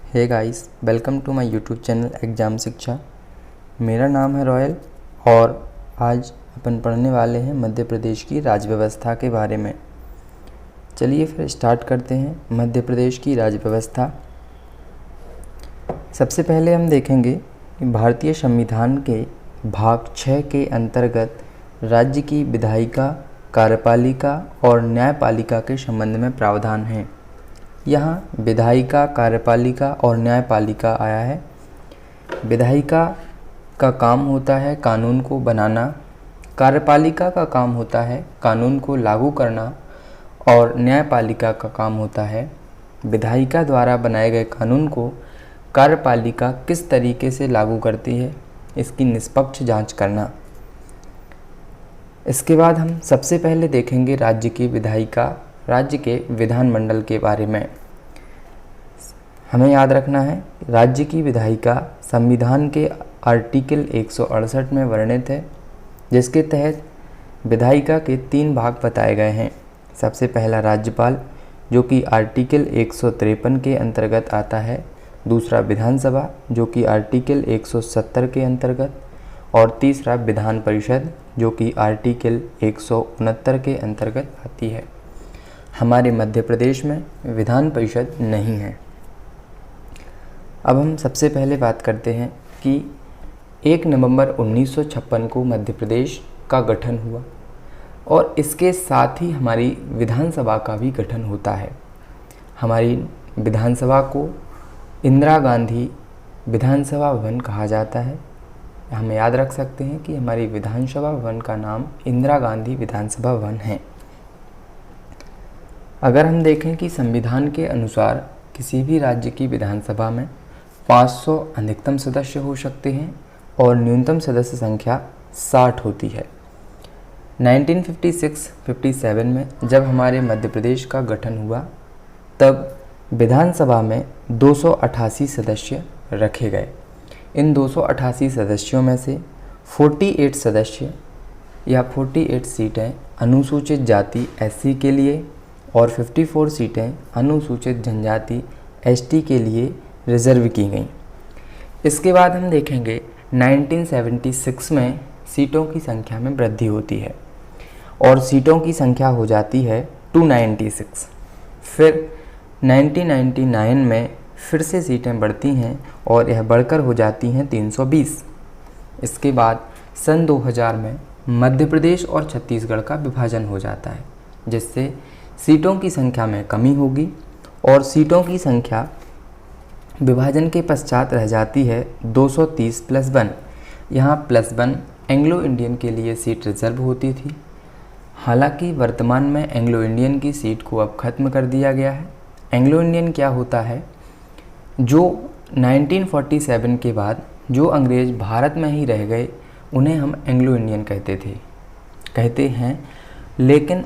Hey guys, welcome to my YouTube channel exam Shiksha. मेरा नाम है रॉयल और आज अपन पढ़ने वाले हैं मध्य प्रदेश की राज्य व्यवस्था के बारे में। चलिए फिर स्टार्ट करते हैं। मध्य प्रदेश की राज्य व्यवस्था। सबसे पहले हम देखेंगे कि भारतीय संविधान के भाग 6 के अंतर्गत राज्य की विधायिका, कार्यपालिका और न्यायपालिका के संबंध में प्रावधान हैं। यहाँ विधायिका, कार्यपालिका और न्यायपालिका आया है। विधायिका का काम होता है कानून को बनाना, कार्यपालिका का काम होता है कानून को लागू करना और न्यायपालिका का काम होता है विधायिका द्वारा बनाए गए कानून को कार्यपालिका किस तरीके से लागू करती है इसकी निष्पक्ष जांच करना। इसके बाद हम सबसे पहले देखेंगे राज्य की विधायिका, राज्य के विधानमंडल के बारे में। हमें याद रखना है राज्य की विधायिका संविधान के आर्टिकल 168 में वर्णित है, जिसके तहत विधायिका के 3 भाग बताए गए हैं। सबसे पहला राज्यपाल, जो कि आर्टिकल 153 के अंतर्गत आता है। दूसरा विधानसभा, जो कि आर्टिकल 170 के अंतर्गत, और तीसरा विधान परिषद, जो कि आर्टिकल 169 के अंतर्गत आती है। हमारे मध्य प्रदेश में विधान परिषद नहीं है। अब हम सबसे पहले बात करते हैं कि 1 नवंबर 1956 को मध्य प्रदेश का गठन हुआ और इसके साथ ही हमारी विधानसभा का भी गठन होता है। हमारी विधानसभा को इंदिरा गांधी विधानसभा भवन कहा जाता है। हम याद रख सकते हैं कि हमारी विधानसभा भवन का नाम इंदिरा गांधी विधानसभा भवन है। अगर हम देखें कि संविधान के अनुसार किसी भी राज्य की विधानसभा में 500 अधिकतम सदस्य हो सकते हैं और न्यूनतम सदस्य संख्या 60 होती है। 1956-57 में जब हमारे मध्य प्रदेश का गठन हुआ तब विधानसभा में 288 सदस्य रखे गए। इन 288 सदस्यों में से 48 सदस्य या 48 सीटें अनुसूचित जाति SC के लिए और 54 सीटें अनुसूचित जनजाति ST के लिए रिजर्व की गई। इसके बाद हम देखेंगे 1976 में सीटों की संख्या में वृद्धि होती है और सीटों की संख्या हो जाती है 296। फिर 1999 में फिर से सीटें बढ़ती हैं और यह बढ़कर हो जाती हैं 320। इसके बाद सन 2000 में मध्य प्रदेश और छत्तीसगढ़ का विभाजन हो जाता है, जिससे सीटों की संख्या में कमी होगी और सीटों की संख्या विभाजन के पश्चात रह जाती है 230+1। यहाँ +1 एंग्लो इंडियन के लिए सीट रिजर्व होती थी। हालांकि वर्तमान में एंग्लो इंडियन की सीट को अब खत्म कर दिया गया है। एंग्लो इंडियन क्या होता है? जो 1947 के बाद जो अंग्रेज़ भारत में ही रह गए उन्हें हम एंग्लो इंडियन कहते हैं। लेकिन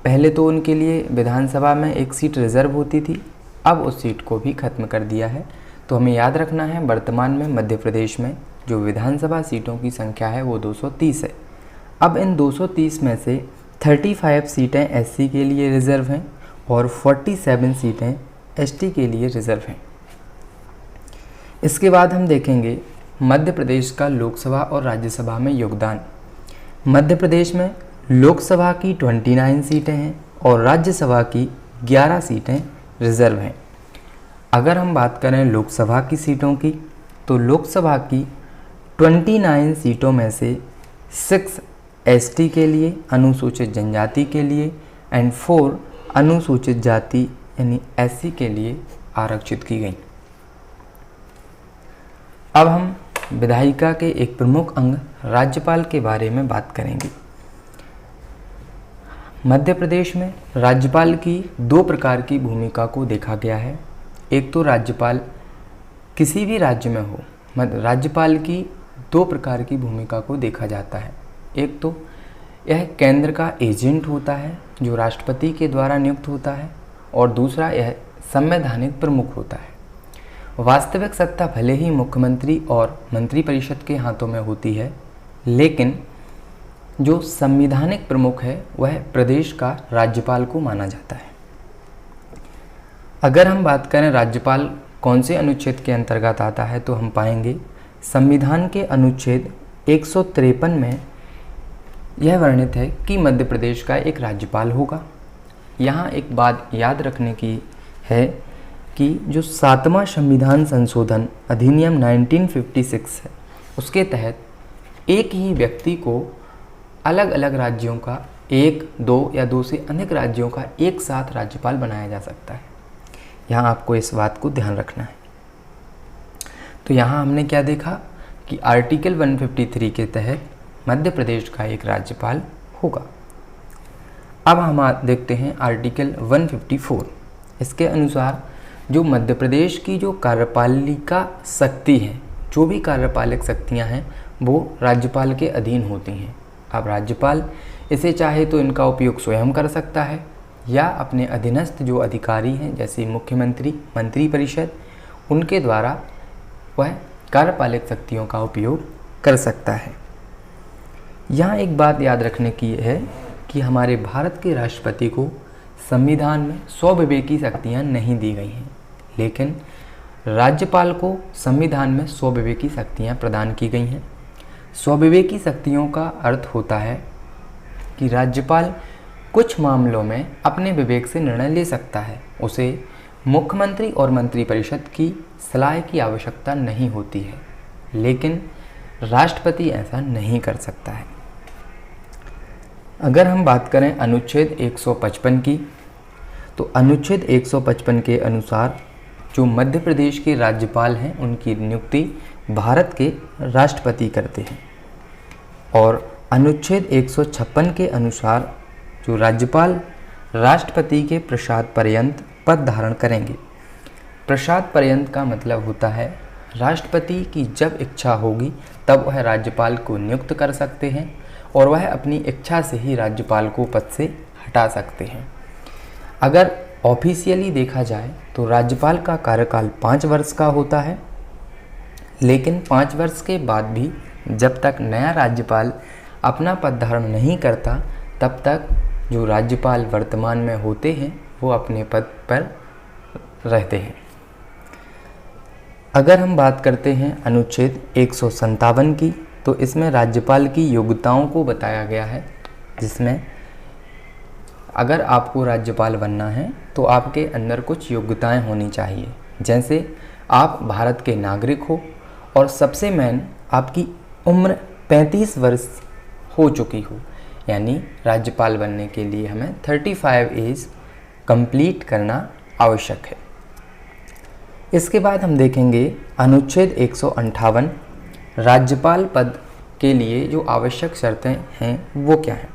पहले तो उनके लिए विधानसभा में एक सीट रिजर्व होती थी, अब उस सीट को भी खत्म कर दिया है। तो हमें याद रखना है वर्तमान में मध्य प्रदेश में जो विधानसभा सीटों की संख्या है वो 230 है। अब इन 230 में से 35 सीटें SC के लिए रिजर्व हैं और 47 सीटें ST के लिए रिजर्व हैं। इसके बाद हम देखेंगे मध्य प्रदेश का लोकसभा और राज्यसभा में योगदान। मध्य प्रदेश में लोकसभा की 29 सीटें हैं और राज्यसभा की 11 सीटें रिजर्व हैं। अगर हम बात करें लोकसभा की सीटों की, तो लोकसभा की 29 सीटों में से 6 ST के लिए, अनुसूचित जनजाति के लिए एंड 4 अनुसूचित जाति यानी SC के लिए आरक्षित की गई। अब हम विधायिका के एक प्रमुख अंग राज्यपाल के बारे में बात करेंगे। मध्य प्रदेश में राज्यपाल की 2 प्रकार की भूमिका को देखा गया है। एक तो राज्यपाल किसी भी राज्य में हो, राज्यपाल की 2 प्रकार की भूमिका को देखा जाता है। एक तो यह केंद्र का एजेंट होता है जो राष्ट्रपति के द्वारा नियुक्त होता है, और दूसरा यह संवैधानिक प्रमुख होता है। वास्तविक सत्ता भले ही मुख्यमंत्री और मंत्रिपरिषद के हाथों में होती है, लेकिन जो संवैधानिक प्रमुख है वह प्रदेश का राज्यपाल को माना जाता है। अगर हम बात करें राज्यपाल कौन से अनुच्छेद के अंतर्गत आता है, तो हम पाएंगे संविधान के अनुच्छेद 153 में यह वर्णित है कि मध्य प्रदेश का एक राज्यपाल होगा। यहाँ एक बात याद रखने की है कि जो 7वां संविधान संशोधन अधिनियम 1956 है, उसके तहत एक ही व्यक्ति को अलग अलग राज्यों का, एक, दो या दो से अधिक राज्यों का एक साथ राज्यपाल बनाया जा सकता है। यहाँ आपको इस बात को ध्यान रखना है। तो यहाँ हमने क्या देखा कि आर्टिकल 153 के तहत मध्य प्रदेश का एक राज्यपाल होगा। अब हम देखते हैं आर्टिकल 154। इसके अनुसार जो मध्य प्रदेश की जो कार्यपालिका शक्ति है, जो भी कार्यपालक शक्तियाँ हैं, वो राज्यपाल के अधीन होती हैं। अब राज्यपाल इसे चाहे तो इनका उपयोग स्वयं कर सकता है या अपने अधीनस्थ जो अधिकारी हैं जैसे मुख्यमंत्री, मंत्रिपरिषद, उनके द्वारा वह कार्यपालक शक्तियों का उपयोग कर सकता है। यहाँ एक बात याद रखने की है कि हमारे भारत के राष्ट्रपति को संविधान में स्वविवेकी शक्तियाँ नहीं दी गई हैं, लेकिन राज्यपाल को संविधान में स्वविवेकी शक्तियाँ प्रदान की गई हैं। स्वविवेकी शक्तियों का अर्थ होता है कि राज्यपाल कुछ मामलों में अपने विवेक से निर्णय ले सकता है। उसे मुख्यमंत्री और मंत्रिपरिषद की सलाह की आवश्यकता नहीं होती है, लेकिन राष्ट्रपति ऐसा नहीं कर सकता है। अगर हम बात करें अनुच्छेद 155 की, तो अनुच्छेद 155 के अनुसार जो मध्य प्रदेश के राज्यपाल हैं उनकी नियुक्ति भारत के राष्ट्रपति करते हैं। और अनुच्छेद 156 के अनुसार जो राज्यपाल राष्ट्रपति के प्रसाद पर्यंत पद धारण करेंगे। प्रसाद पर्यंत का मतलब होता है राष्ट्रपति की जब इच्छा होगी तब वह राज्यपाल को नियुक्त कर सकते हैं और वह अपनी इच्छा से ही राज्यपाल को पद से हटा सकते हैं। अगर ऑफिशियली देखा जाए तो राज्यपाल का कार्यकाल 5 वर्ष का होता है, लेकिन 5 वर्ष के बाद भी जब तक नया राज्यपाल अपना पद धारण नहीं करता, तब तक जो राज्यपाल वर्तमान में होते हैं वो अपने पद पर रहते हैं। अगर हम बात करते हैं अनुच्छेद 157 की, तो इसमें राज्यपाल की योग्यताओं को बताया गया है, जिसमें अगर आपको राज्यपाल बनना है तो आपके अंदर कुछ योग्यताएं होनी चाहिए। जैसे आप भारत के नागरिक हो और सबसे मेन आपकी उम्र 35 वर्ष हो चुकी हो, यानी राज्यपाल बनने के लिए हमें 35 एज कंप्लीट करना आवश्यक है। इसके बाद हम देखेंगे अनुच्छेद 158 राज्यपाल पद के लिए जो आवश्यक शर्तें हैं वो क्या हैं।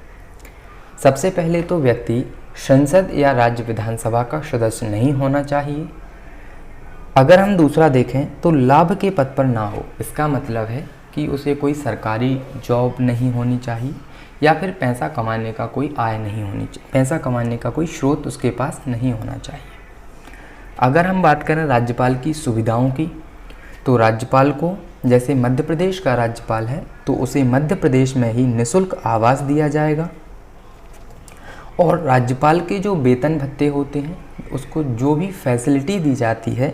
सबसे पहले तो व्यक्ति संसद या राज्य विधानसभा का सदस्य नहीं होना चाहिए। अगर हम दूसरा देखें तो लाभ के पद पर ना हो, इसका मतलब है कि उसे कोई सरकारी जॉब नहीं होनी चाहिए या फिर पैसा कमाने का कोई आय नहीं होनी चाहिए, पैसा कमाने का कोई स्रोत उसके पास नहीं होना चाहिए। अगर हम बात करें राज्यपाल की सुविधाओं की, तो राज्यपाल को जैसे मध्य प्रदेश का राज्यपाल है तो उसे मध्य प्रदेश में ही निःशुल्क आवास दिया जाएगा और राज्यपाल के जो वेतन भत्ते होते हैं उसको जो भी फैसिलिटी दी जाती है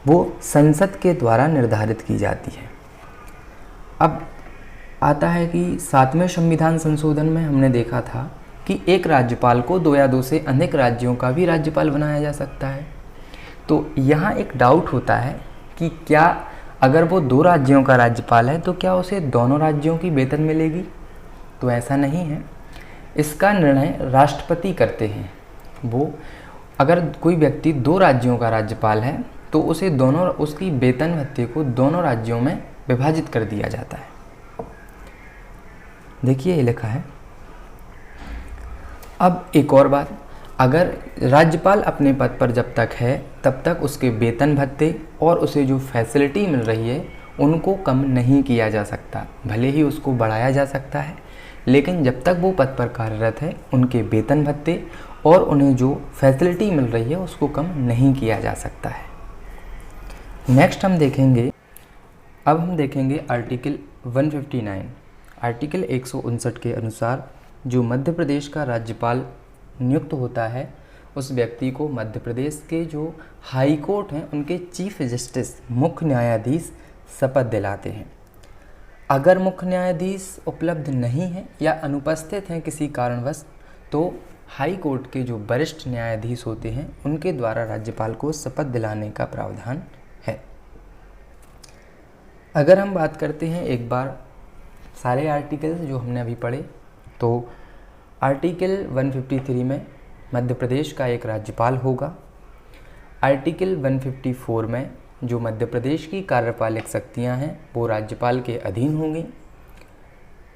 वो संसद के द्वारा निर्धारित की जाती है। अब आता है कि 7वें संविधान संशोधन में हमने देखा था कि एक राज्यपाल को 2 या 2 से अधिक राज्यों का भी राज्यपाल बनाया जा सकता है। तो यहाँ एक डाउट होता है कि क्या अगर वो 2 राज्यों का राज्यपाल है तो क्या उसे दोनों राज्यों की वेतन मिलेगी? तो ऐसा नहीं है, इसका निर्णय राष्ट्रपति करते हैं। वो अगर कोई व्यक्ति 2 राज्यों का राज्यपाल है तो उसे दोनों उसकी वेतन भत्ते को दोनों राज्यों में विभाजित कर दिया जाता है। देखिए ये लिखा है। अब एक और बात, अगर राज्यपाल अपने पद पर जब तक है तब तक उसके वेतन भत्ते और उसे जो फैसिलिटी मिल रही है उनको कम नहीं किया जा सकता। भले ही उसको बढ़ाया जा सकता है, लेकिन जब तक वो पद पर कार्यरत है उनके वेतन भत्ते और उन्हें जो फैसिलिटी मिल रही है उसको कम नहीं किया जा सकता है। नेक्स्ट हम देखेंगे, अब हम देखेंगे आर्टिकल 159। आर्टिकल 159 के अनुसार जो मध्य प्रदेश का राज्यपाल नियुक्त होता है उस व्यक्ति को मध्य प्रदेश के जो हाई कोर्ट हैं उनके चीफ जस्टिस मुख्य न्यायाधीश शपथ दिलाते हैं। अगर मुख्य न्यायाधीश उपलब्ध नहीं है या अनुपस्थित हैं किसी कारणवश, तो हाई कोर्ट के जो वरिष्ठ न्यायाधीश होते हैं उनके द्वारा राज्यपाल को शपथ दिलाने का प्रावधान है। अगर हम बात करते हैं एक बार सारे आर्टिकल्स जो हमने अभी पढ़े, तो आर्टिकल 153 में मध्य प्रदेश का एक राज्यपाल होगा। आर्टिकल 154 में जो मध्य प्रदेश की कार्यपालक शक्तियां हैं वो राज्यपाल के अधीन होंगी।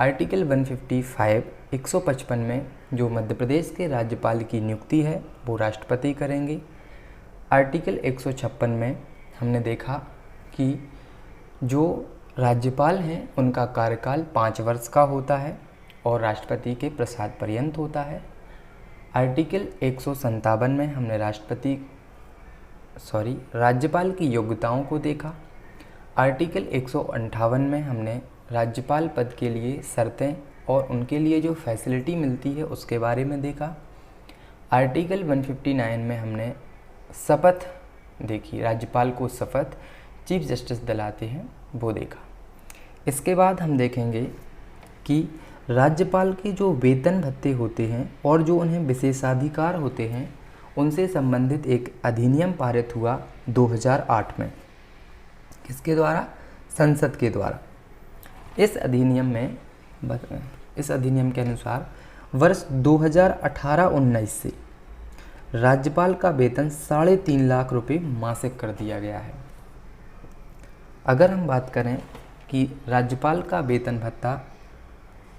आर्टिकल 155 155 में जो मध्य प्रदेश के राज्यपाल की नियुक्ति है वो राष्ट्रपति करेंगे। आर्टिकल 156 में हमने देखा कि जो राज्यपाल हैं उनका कार्यकाल 5 वर्ष का होता है और राष्ट्रपति के प्रसाद पर्यंत होता है। आर्टिकल 157 में हमने राज्यपाल की योग्यताओं को देखा। आर्टिकल 158 में हमने राज्यपाल पद के लिए शर्तें और उनके लिए जो फैसिलिटी मिलती है उसके बारे में देखा। आर्टिकल 159 में हमने शपथ देखी, राज्यपाल को शपथ चीफ जस्टिस दिलाते हैं वो देखा। इसके बाद हम देखेंगे कि राज्यपाल के जो वेतन भत्ते होते हैं और जो उन्हें विशेषाधिकार होते हैं उनसे संबंधित एक अधिनियम पारित हुआ 2008 में। किसके द्वारा? संसद के द्वारा। इस अधिनियम के अनुसार वर्ष 2018-19 से राज्यपाल का वेतन 3.5 लाख रुपए मासिक कर दिया गया है। अगर हम बात करें कि राज्यपाल का वेतन भत्ता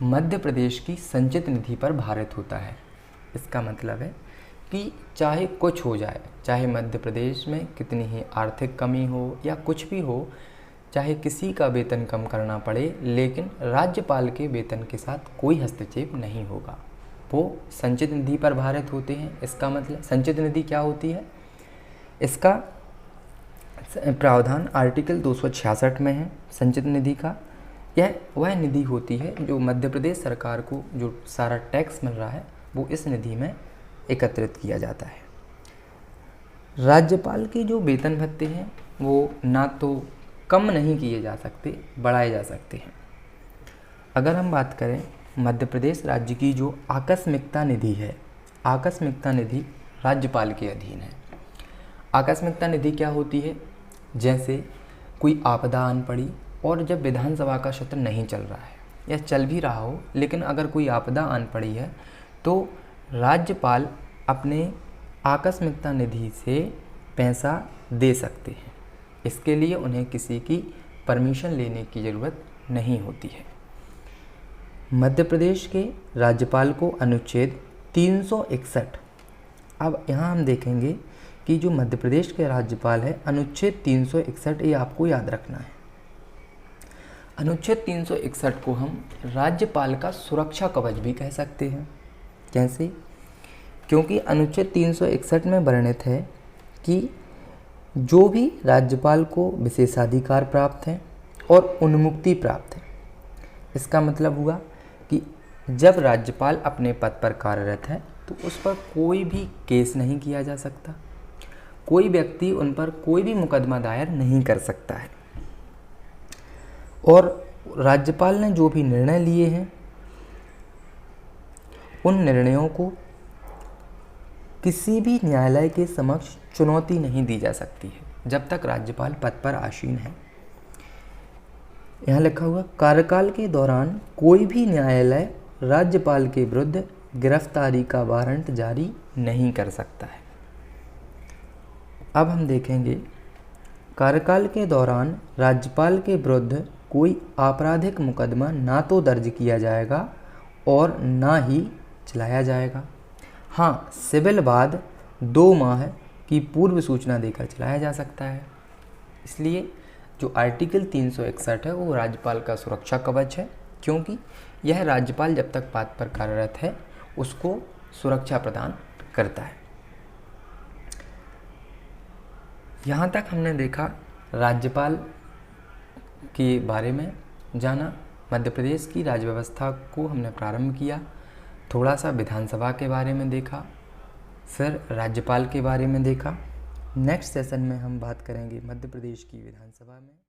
मध्य प्रदेश की संचित निधि पर भारित होता है, इसका मतलब है कि चाहे कुछ हो जाए, चाहे मध्य प्रदेश में कितनी ही आर्थिक कमी हो या कुछ भी हो, चाहे किसी का वेतन कम करना पड़े, लेकिन राज्यपाल के वेतन के साथ कोई हस्तक्षेप नहीं होगा। वो संचित निधि पर भारित होते हैं। इसका मतलब संचित निधि क्या होती है, इसका प्रावधान आर्टिकल 266 में है। संचित निधि का यह वह निधि होती है जो मध्य प्रदेश सरकार को जो सारा टैक्स मिल रहा है वो इस निधि में एकत्रित किया जाता है। राज्यपाल के जो वेतन भत्ते हैं वो ना तो कम नहीं किए जा सकते, बढ़ाए जा सकते हैं। अगर हम बात करें मध्य प्रदेश राज्य की जो आकस्मिकता निधि है, आकस्मिकता निधि राज्यपाल के अधीन है। आकस्मिकता निधि क्या होती है? जैसे कोई आपदा आन पड़ी और जब विधानसभा का सत्र नहीं चल रहा है या चल भी रहा हो, लेकिन अगर कोई आपदा आन पड़ी है तो राज्यपाल अपने आकस्मिकता निधि से पैसा दे सकते हैं। इसके लिए उन्हें किसी की परमिशन लेने की ज़रूरत नहीं होती है। मध्य प्रदेश के राज्यपाल को अनुच्छेद 361, अब यहाँ हम देखेंगे कि जो मध्य प्रदेश के राज्यपाल है अनुच्छेद 361 ये आपको याद रखना है। अनुच्छेद 361 को हम राज्यपाल का सुरक्षा कवच भी कह सकते हैं। कैसे? क्योंकि अनुच्छेद 361 में वर्णित है कि जो भी राज्यपाल को विशेषाधिकार प्राप्त हैं और उन्मुक्ति प्राप्त है। इसका मतलब हुआ कि जब राज्यपाल अपने पद पर कार्यरत है तो उस पर कोई भी केस नहीं किया जा सकता, कोई व्यक्ति उन पर कोई भी मुकदमा दायर नहीं कर सकता है। और राज्यपाल ने जो भी निर्णय लिए हैं उन निर्णयों को किसी भी न्यायालय के समक्ष चुनौती नहीं दी जा सकती है जब तक राज्यपाल पद पर आसीन है। यहाँ लिखा हुआ कार्यकाल के दौरान कोई भी न्यायालय राज्यपाल के विरुद्ध गिरफ्तारी का वारंट जारी नहीं कर सकता है। अब हम देखेंगे कार्यकाल के दौरान राज्यपाल के विरुद्ध कोई आपराधिक मुकदमा ना तो दर्ज किया जाएगा और ना ही चलाया जाएगा। हाँ, सिविल वाद 2 माह की पूर्व सूचना देकर चलाया जा सकता है। इसलिए जो आर्टिकल 361 है वो राज्यपाल का सुरक्षा कवच है, क्योंकि यह राज्यपाल जब तक पद पर कार्यरत है उसको सुरक्षा प्रदान करता है। यहाँ तक हमने देखा राज्यपाल के बारे में, जाना मध्य प्रदेश की राज्य व्यवस्था को हमने प्रारंभ किया, थोड़ा सा विधानसभा के बारे में देखा, फिर राज्यपाल के बारे में देखा। नेक्स्ट सेशन में हम बात करेंगे मध्य प्रदेश की विधानसभा में।